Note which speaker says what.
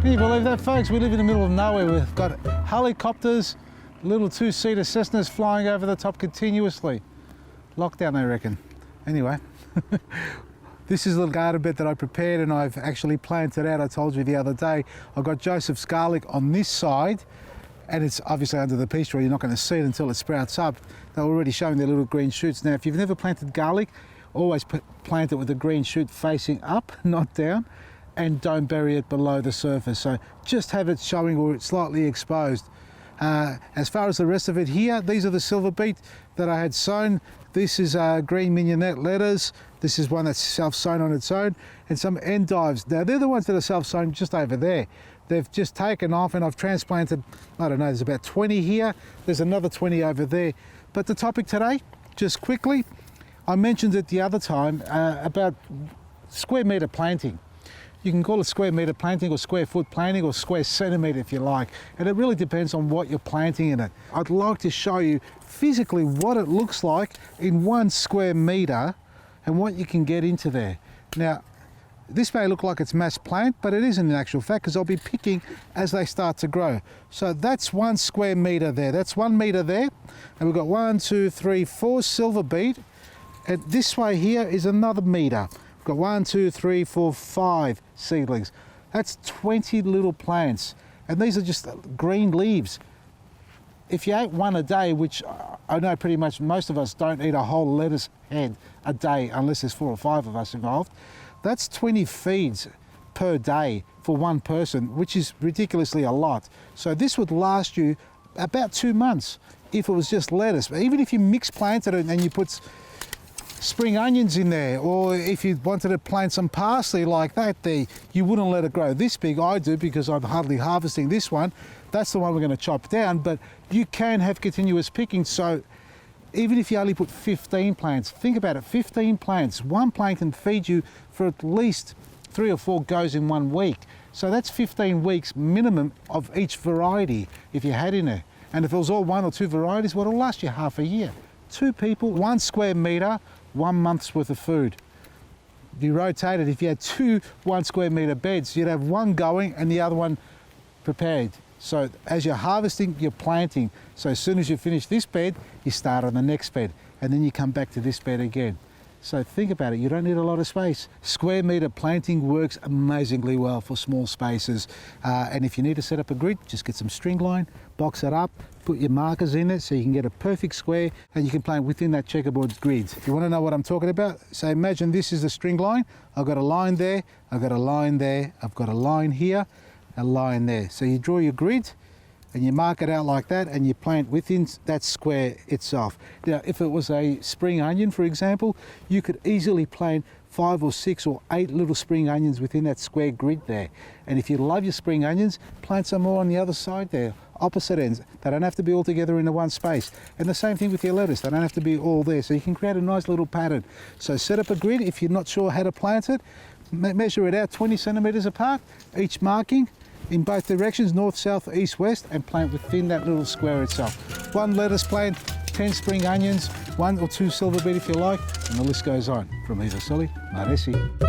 Speaker 1: Can you believe that, folks? We live in the middle of nowhere. We've got helicopters, little two-seater Cessnas flying over the top continuously. Lockdown, I reckon. Anyway, this is a little garden bed that I prepared and I've actually planted out. I told you the other day, I've got Joseph's garlic on this side, and it's obviously under the peach tree. You're not going to see it until it sprouts up. They're already showing their little green shoots. Now, if you've never planted garlic, always plant it with the green shoot facing up, not down, and don't bury it below the surface. So just have it showing or it's slightly exposed. As far as the rest of it here, these are the silver beet that I had sown. This is green mignonette lettuce. This is one that's self-sown on its own, and some endives. Now they're the ones that are self-sown just over there. They've just taken off and I've transplanted, I don't know, there's about 20 here. There's another 20 over there. But the topic today, just quickly, I mentioned it the other time about square metre planting. You can call it square metre planting or square foot planting or square centimetre if you like. And it really depends on what you're planting in it. I'd like to show you physically what it looks like in 1 square metre and what you can get into there. Now, this may look like it's mass plant, but it isn't in actual fact because I'll be picking as they start to grow. So that's 1 square metre there. That's 1 metre there. And we've got 1, 2, 3, 4 silver beet. And this way here is another metre. We've got 1, 2, 3, 4, 5 seedlings. That's 20 little plants. And these are just green leaves. If you ate one a day, which I know pretty much most of us don't eat a whole lettuce head a day unless there's 4 or 5 of us involved, that's 20 feeds per day for one person, which is ridiculously a lot. So this would last you about 2 months if it was just lettuce. But even if you mix planted it and you put spring onions in there, or if you wanted to plant some parsley like that there, you wouldn't let it grow this big. I do because I'm hardly harvesting this one. That's the one we're going to chop down, but you can have continuous picking. So even if you only put 15 plants, think about it, 15 plants, one plant can feed you for at least 3 or 4 goes in 1 week. So that's 15 weeks minimum of each variety if you had in there. And if it was all 1 or 2 varieties, well, it'll last you half a year. 2 people, 1 square metre, 1 month's worth of food. If you rotate it, if you had 2 1 square metre beds, you'd have one going and the other one prepared. So as you're harvesting, you're planting. So as soon as you finish this bed, you start on the next bed, and then you come back to this bed again. So think about it, you don't need a lot of space. Square metre planting works amazingly well for small spaces. And if you need to set up a grid, just get some string line, box it up, put your markers in it so you can get a perfect square and you can plant within that checkerboard grid. If you want to know what I'm talking about, so imagine this is the string line. I've got a line there, I've got a line there, I've got a line here, a line there. So you draw your grid and you mark it out like that and you plant within that square itself. Now, if it was a spring onion, for example, you could easily plant 5 or 6 or 8 little spring onions within that square grid there. And if you love your spring onions, plant some more on the other side there, opposite ends. They don't have to be all together in the one space. And the same thing with your lettuce, they don't have to be all there. So you can create a nice little pattern. So set up a grid if you're not sure how to plant it, measure it out 20 centimetres apart, each marking, in both directions, north, south, east, west, and plant within that little square itself. 1 lettuce plant, 10 spring onions, 1 or 2 silver beet if you like, and the list goes on. From Eva Sully, Maresi.